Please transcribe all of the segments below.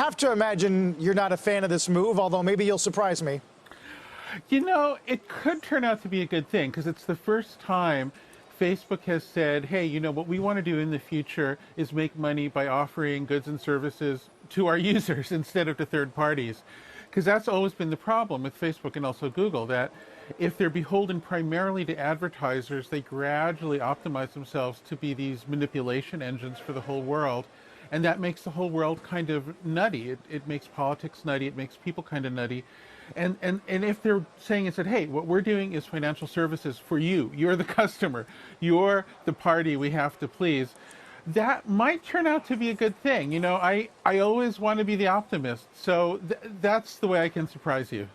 have to imagine you're not a fan of this move, although maybe you'll surprise me. You know, it could turn out to be a good thing because it's the first time Facebook has said, hey, you know, what we want to do in the future is make money by offering goods and services to our users instead of to third parties. Because that's always been the problem with Facebook and also Google, that if they're beholden primarily to advertisers, they gradually optimize themselves to be these manipulation engines for the whole world. And that makes the whole world kind of nutty. It makes politics nutty. It makes people kind of nutty. And if they're saying instead, hey, what we're doing is financial services for you. You're the customer. You're the party we have to please. That might turn out to be a good thing. You know, I always want to be the optimist. So that's the way I can surprise you.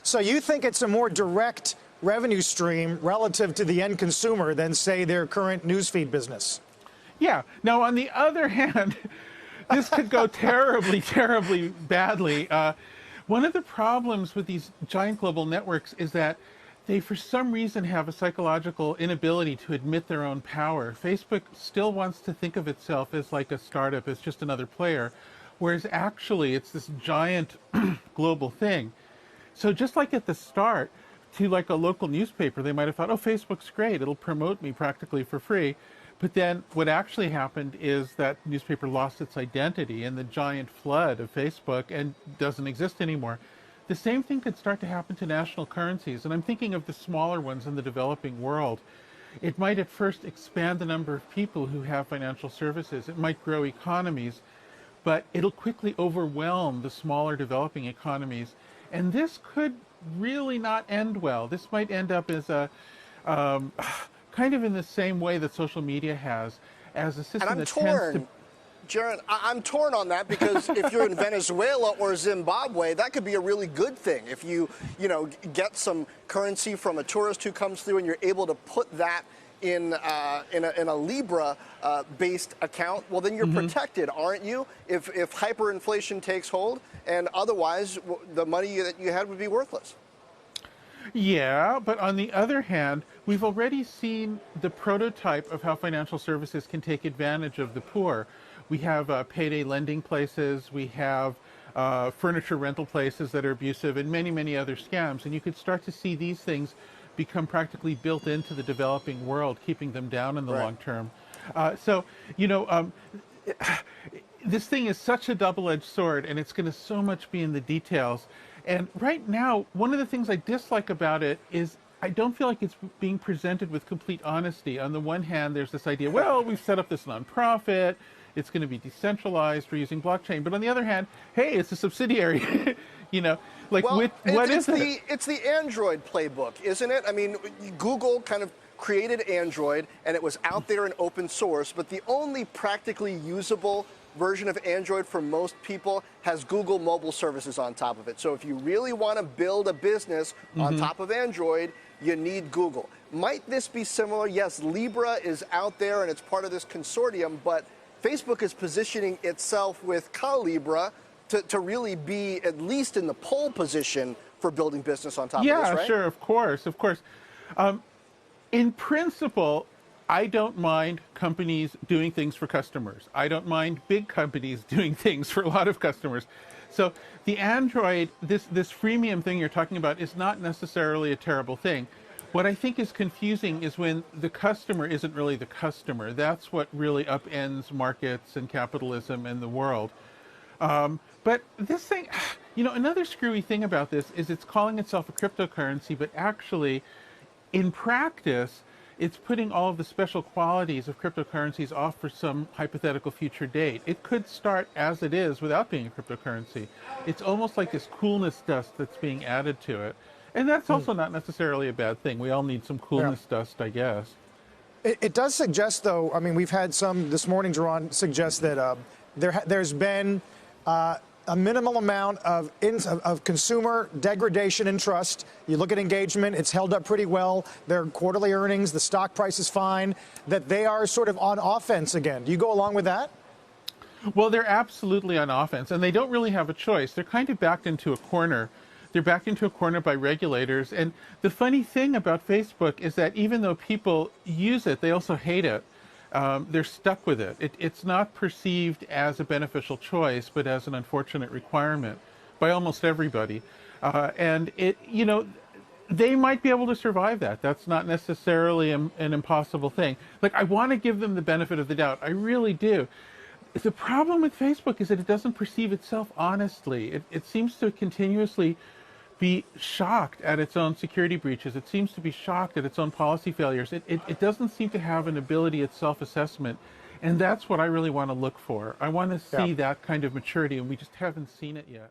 So you think it's a more direct revenue stream relative to the end consumer than, say, their current newsfeed business? Yeah. Now, on the other hand, this could go terribly, terribly badly. One of the problems with these giant global networks is that they, for some reason, have a psychological inability to admit their own power. Facebook still wants to think of itself as like a startup, as just another player, whereas actually it's this giant global thing. So just like at the start, to like a local newspaper, they might have thought, oh, Facebook's great, it'll promote me practically for free. But then what actually happened is that newspaper lost its identity in the giant flood of Facebook and doesn't exist anymore. The same thing could start to happen to national currencies, and I'm thinking of the smaller ones in the developing world. It might at first expand the number of people who have financial services. It might grow economies, but it'll quickly overwhelm the smaller developing economies. And this could really not end well. This might end up as a kind of in the same way that social media has, as a system that tends to... Jaron, I'm torn on that because if you're in Venezuela or Zimbabwe, that could be a really good thing. If you get some currency from a tourist who comes through and you're able to put that in a Libra-based account, well, then you're protected, aren't you? If hyperinflation takes hold, and otherwise the money that you had would be worthless. Yeah, but on the other hand, we've already seen the prototype of how financial services can take advantage of the poor. We have payday lending places, we have furniture rental places that are abusive, and many, many other scams. And you could start to see these things become practically built into the developing world, keeping them down in the long term. So, you know, this thing is such a double-edged sword, and it's going to so much be in the details. And right now, one of the things I dislike about it is I don't feel like it's being presented with complete honesty. On the one hand, there's this idea, well, we've set up this nonprofit, it's going to be decentralized, we're using blockchain. But on the other hand, hey, it's a subsidiary. You know, like, well, what is it? It's the Android playbook, isn't it? I mean, Google kind of created Android, and it was out there in open source, but the only practically usable version of Android for most people has Google mobile services on top of it. So if you really want to build a business on top of Android, you need Google. Might this be similar? Yes, Libra is out there and it's part of this consortium, but Facebook is positioning itself with Calibra to really be at least in the pole position for building business on top of this, right? Yeah, sure, of course, of course. In principle, I don't mind companies doing things for customers. I don't mind big companies doing things for a lot of customers. So the Android, this freemium thing you're talking about is not necessarily a terrible thing. What I think is confusing is when the customer isn't really the customer. That's what really upends markets and capitalism and the world. But this thing, you know, another screwy thing about this is it's calling itself a cryptocurrency, but actually, in practice, it's putting all of the special qualities of cryptocurrencies off for some hypothetical future date. It could start as it is without being a cryptocurrency. It's almost like this coolness dust that's being added to it. And that's also not necessarily a bad thing. We all need some coolness dust, I guess. It does suggest, though, I mean, we've had some this morning, Jaron, suggest that there's been a minimal amount of consumer degradation in trust. You look at engagement, it's held up pretty well. Their quarterly earnings, the stock price is fine, that they are sort of on offense again. Do you go along with that? Well, they're absolutely on offense, and they don't really have a choice. They're kind of backed into a corner. They're backed into a corner by regulators. And the funny thing about Facebook is that even though people use it, they also hate it. they're stuck with it. It's not perceived as a beneficial choice, but as an unfortunate requirement by almost everybody. And they might be able to survive that. That's not necessarily an impossible thing. Like, I want to give them the benefit of the doubt. I really do. The problem with Facebook is that it doesn't perceive itself honestly. It seems to continuously be shocked at its own security breaches. It seems to be shocked at its own policy failures. It doesn't seem to have an ability at self-assessment. And that's what I really want to look for. I want to see that kind of maturity, and we just haven't seen it yet.